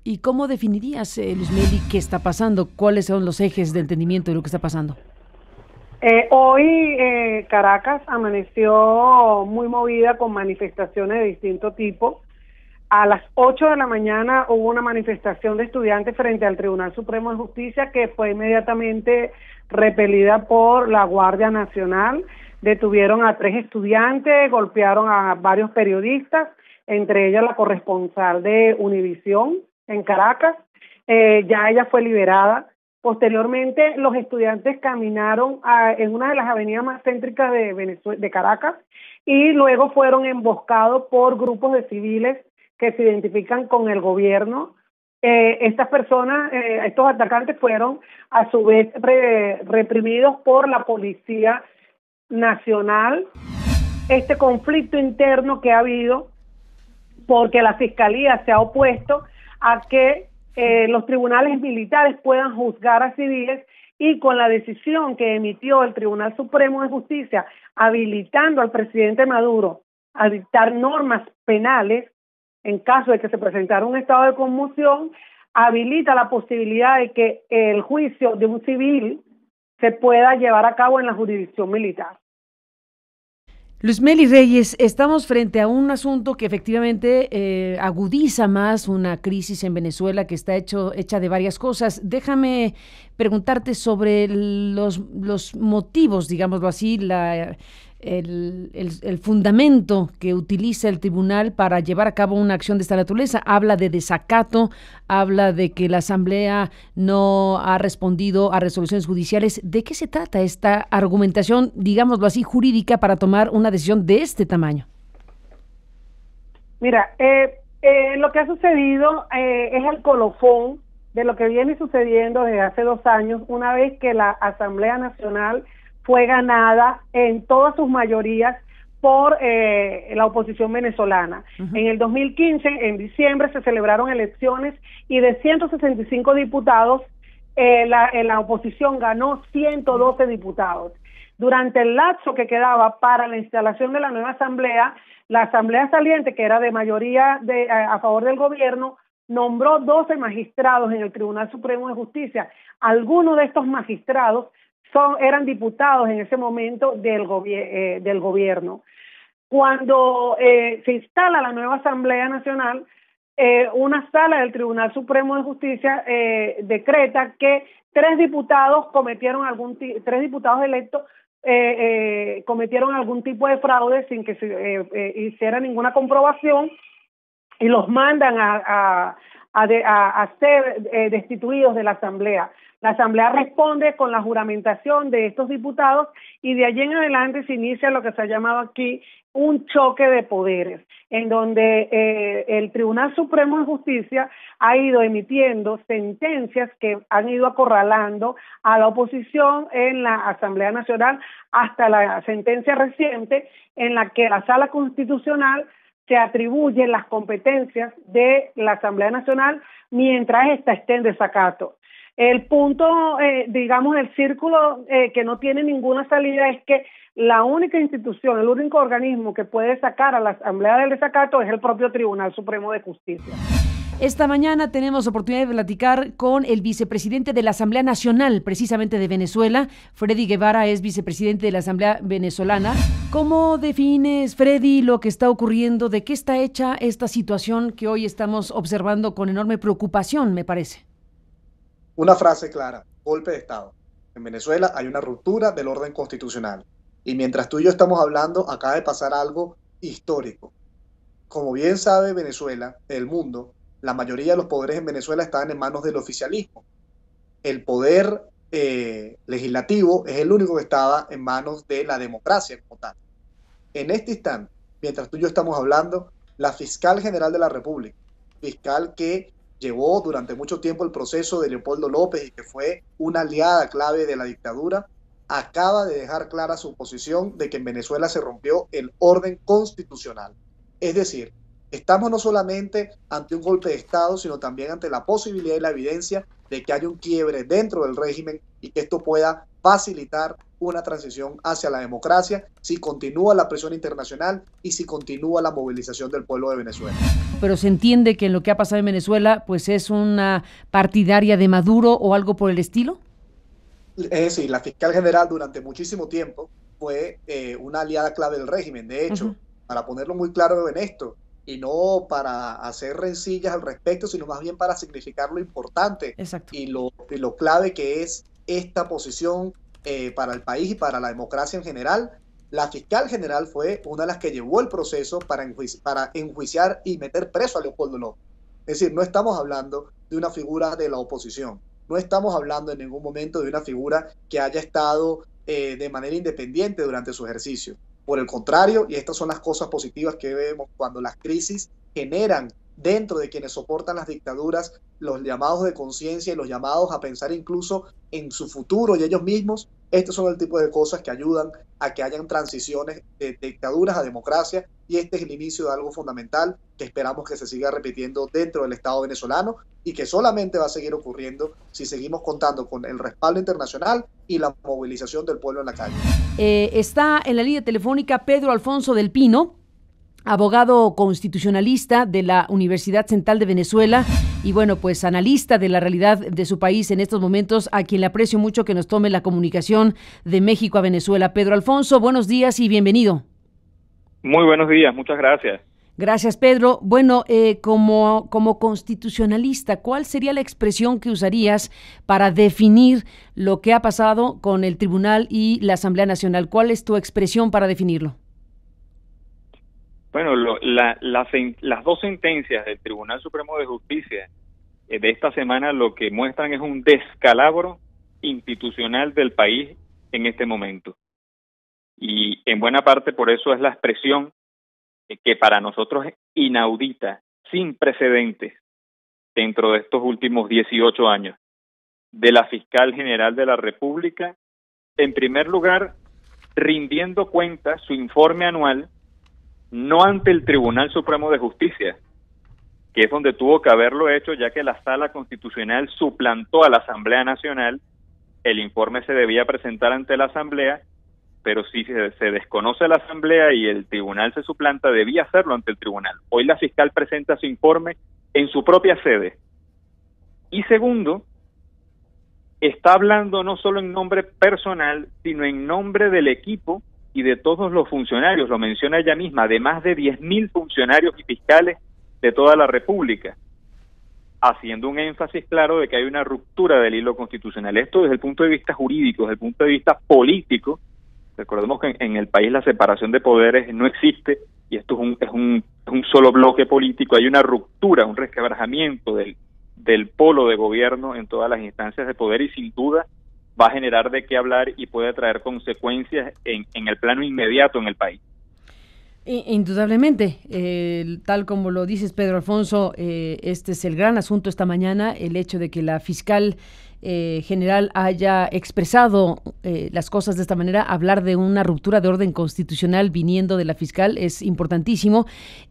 ¿Y cómo definirías, Luz Meli, qué está pasando? ¿Cuáles son los ejes de entendimiento de lo que está pasando? Hoy Caracas amaneció muy movida con manifestaciones de distinto tipo. A las 8 de la mañana hubo una manifestación de estudiantes frente al Tribunal Supremo de Justicia que fue inmediatamente repelida por la Guardia Nacional. Detuvieron a 3 estudiantes, golpearon a varios periodistas, entre ellas la corresponsal de Univisión en Caracas. Ya ella fue liberada. Posteriormente, los estudiantes caminaron en una de las avenidas más céntricas de Caracas y luego fueron emboscados por grupos de civiles que se identifican con el gobierno. Estas personas, estos atacantes fueron a su vez reprimidos por la Policía Nacional. Este conflicto interno que ha habido porque la Fiscalía se ha opuesto a que los tribunales militares puedan juzgar a civiles, y con la decisión que emitió el Tribunal Supremo de Justicia habilitando al presidente Maduro a dictar normas penales en caso de que se presentara un estado de conmoción, habilita la posibilidad de que el juicio de un civil se pueda llevar a cabo en la jurisdicción militar. Luz Meli Reyes, estamos frente a un asunto que efectivamente agudiza más una crisis en Venezuela que está hecha de varias cosas. Déjame preguntarte sobre los motivos, digámoslo así, el fundamento que utiliza el tribunal para llevar a cabo una acción de esta naturaleza. Habla de desacato, habla de que la Asamblea no ha respondido a resoluciones judiciales. ¿De qué se trata esta argumentación, digámoslo así, jurídica para tomar una decisión de este tamaño? Mira, lo que ha sucedido es el colofón de lo que viene sucediendo desde hace 2 años, una vez que la Asamblea Nacional fue ganada en todas sus mayorías por la oposición venezolana. En el 2015, en diciembre, se celebraron elecciones y de 165 diputados, la oposición ganó 112 diputados. Durante el lapso que quedaba para la instalación de la nueva asamblea, la asamblea saliente, que era de mayoría a favor del gobierno, nombró 12 magistrados en el Tribunal Supremo de Justicia. Algunos de estos magistrados eran diputados en ese momento del gobierno. Cuando se instala la nueva Asamblea Nacional, una sala del Tribunal Supremo de Justicia decreta que 3 diputados electos cometieron algún tipo de fraude sin que se hiciera ninguna comprobación, y los mandan a ser destituidos de la Asamblea. La Asamblea responde con la juramentación de estos diputados y de allí en adelante se inicia lo que se ha llamado aquí un choque de poderes, en donde el Tribunal Supremo de Justicia ha ido emitiendo sentencias que han ido acorralando a la oposición en la Asamblea Nacional, hasta la sentencia reciente en la que la Sala Constitucional se atribuyen las competencias de la Asamblea Nacional mientras ésta esté en desacato. El punto, digamos, el círculo que no tiene ninguna salida es que la única institución, el único organismo que puede sacar a la Asamblea del desacato es el propio Tribunal Supremo de Justicia. Esta mañana tenemos oportunidad de platicar con el vicepresidente de la Asamblea Nacional, precisamente de Venezuela. Freddy Guevara es vicepresidente de la Asamblea Venezolana. ¿Cómo defines, Freddy, lo que está ocurriendo? ¿De qué está hecha esta situación que hoy estamos observando con enorme preocupación, me parece? Una frase clara: golpe de Estado. En Venezuela hay una ruptura del orden constitucional. Y mientras tú y yo estamos hablando, acaba de pasar algo histórico. Como bien sabe Venezuela, el mundo, la mayoría de los poderes en Venezuela están en manos del oficialismo. El poder legislativo es el único que estaba en manos de la democracia como tal. En este instante, mientras tú y yo estamos hablando, la fiscal general de la República, fiscal que llevó durante mucho tiempo el proceso de Leopoldo López y que fue una aliada clave de la dictadura, acaba de dejar clara su posición de que en Venezuela se rompió el orden constitucional. Es decir, estamos no solamente ante un golpe de Estado, sino también ante la posibilidad y la evidencia de que haya un quiebre dentro del régimen y que esto pueda facilitar una transición hacia la democracia si continúa la presión internacional y si continúa la movilización del pueblo de Venezuela. Pero se entiende que en lo que ha pasado en Venezuela, pues es una partidaria de Maduro o algo por el estilo. Es decir, la fiscal general durante muchísimo tiempo fue una aliada clave del régimen. De hecho, para ponerlo muy claro en esto, y no para hacer rencillas al respecto, sino más bien para significar lo importante y lo clave que es esta posición para el país y para la democracia en general. La fiscal general fue una de las que llevó el proceso para enjuiciar y meter preso a Leopoldo López. Es decir, no estamos hablando de una figura de la oposición, no estamos hablando en ningún momento de una figura que haya estado de manera independiente durante su ejercicio. Por el contrario, y estas son las cosas positivas que vemos cuando las crisis generan dentro de quienes soportan las dictaduras los llamados de conciencia y los llamados a pensar incluso en su futuro y ellos mismos. Estos son el tipo de cosas que ayudan a que hayan transiciones de dictaduras a democracia, y este es el inicio de algo fundamental que esperamos que se siga repitiendo dentro del Estado venezolano y que solamente va a seguir ocurriendo si seguimos contando con el respaldo internacional y la movilización del pueblo en la calle. Está en la línea telefónica Pedro Alfonso del Pino, abogado constitucionalista de la Universidad Central de Venezuela y bueno, pues analista de la realidad de su país en estos momentos, a quien le aprecio mucho que nos tome la comunicación de México a Venezuela. Pedro Alfonso, buenos días y bienvenido. Muy buenos días, muchas gracias. Gracias, Pedro. Bueno, como constitucionalista, ¿cuál sería la expresión que usarías para definir lo que ha pasado con el Tribunal y la Asamblea Nacional? ¿Cuál es tu expresión para definirlo? Bueno, las dos sentencias del Tribunal Supremo de Justicia de esta semana lo que muestran es un descalabro institucional del país en este momento. Y en buena parte por eso es la expresión que para nosotros es inaudita, sin precedentes, dentro de estos últimos 18 años, de la Fiscal General de la República, en primer lugar, rindiendo cuenta su informe anual, no ante el Tribunal Supremo de Justicia, que es donde tuvo que haberlo hecho, ya que la Sala Constitucional suplantó a la Asamblea Nacional. El informe se debía presentar ante la Asamblea, pero si se desconoce la Asamblea y el Tribunal se suplanta, debía hacerlo ante el Tribunal. Hoy la fiscal presenta su informe en su propia sede. Y segundo, está hablando no solo en nombre personal, sino en nombre del equipo y de todos los funcionarios, lo menciona ella misma, de más de 10.000 funcionarios y fiscales de toda la República, haciendo un énfasis claro de que hay una ruptura del hilo constitucional. Esto desde el punto de vista jurídico, desde el punto de vista político. Recordemos que en el país la separación de poderes no existe y esto es un solo bloque político. Hay una ruptura, un resquebrajamiento del polo de gobierno en todas las instancias de poder y sin duda va a generar de qué hablar y puede traer consecuencias en el plano inmediato en el país. Indudablemente, tal como lo dices, Pedro Alfonso, este es el gran asunto esta mañana, el hecho de que la fiscal general haya expresado las cosas de esta manera. Hablar de una ruptura de orden constitucional viniendo de la fiscal es importantísimo.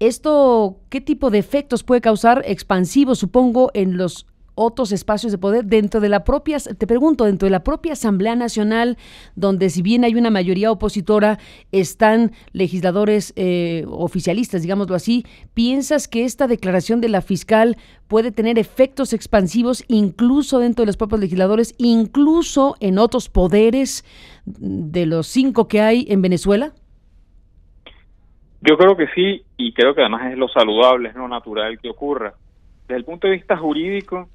¿Esto qué tipo de efectos puede causar? Expansivos, supongo, en los otros espacios de poder dentro de la propia, te pregunto, dentro de la propia Asamblea Nacional, donde si bien hay una mayoría opositora, están legisladores oficialistas, digámoslo así. ¿Piensas que esta declaración de la fiscal puede tener efectos expansivos incluso dentro de los propios legisladores, incluso en otros poderes de los 5 que hay en Venezuela? Yo creo que sí, y creo que además es lo saludable, es lo natural que ocurra. Desde el punto de vista jurídico,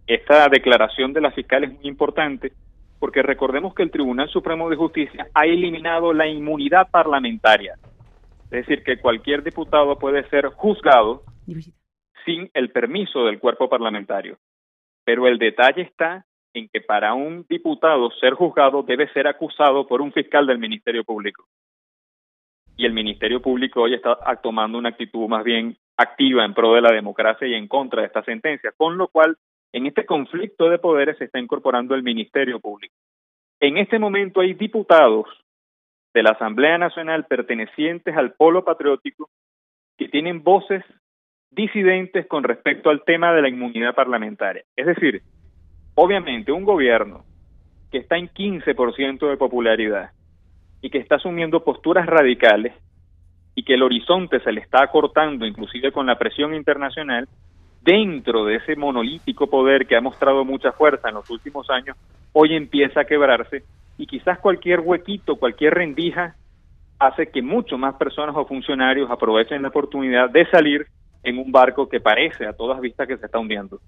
esta declaración de la fiscal es muy importante porque recordemos que el Tribunal Supremo de Justicia ha eliminado la inmunidad parlamentaria, es decir, que cualquier diputado puede ser juzgado sin el permiso del cuerpo parlamentario, pero el detalle está en que para un diputado ser juzgado debe ser acusado por un fiscal del Ministerio Público, y el Ministerio Público hoy está tomando una actitud más bien activa en pro de la democracia y en contra de esta sentencia, con lo cual en este conflicto de poderes se está incorporando el Ministerio Público. En este momento hay diputados de la Asamblea Nacional pertenecientes al polo patriótico que tienen voces disidentes con respecto al tema de la inmunidad parlamentaria. Es decir, obviamente un gobierno que está en 15% de popularidad y que está asumiendo posturas radicales y que el horizonte se le está acortando, inclusive con la presión internacional, dentro de ese monolítico poder que ha mostrado mucha fuerza en los últimos años, hoy empieza a quebrarse y quizás cualquier huequito, cualquier rendija, hace que mucho más personas o funcionarios aprovechen la oportunidad de salir en un barco que parece a todas vistas que se está hundiendo.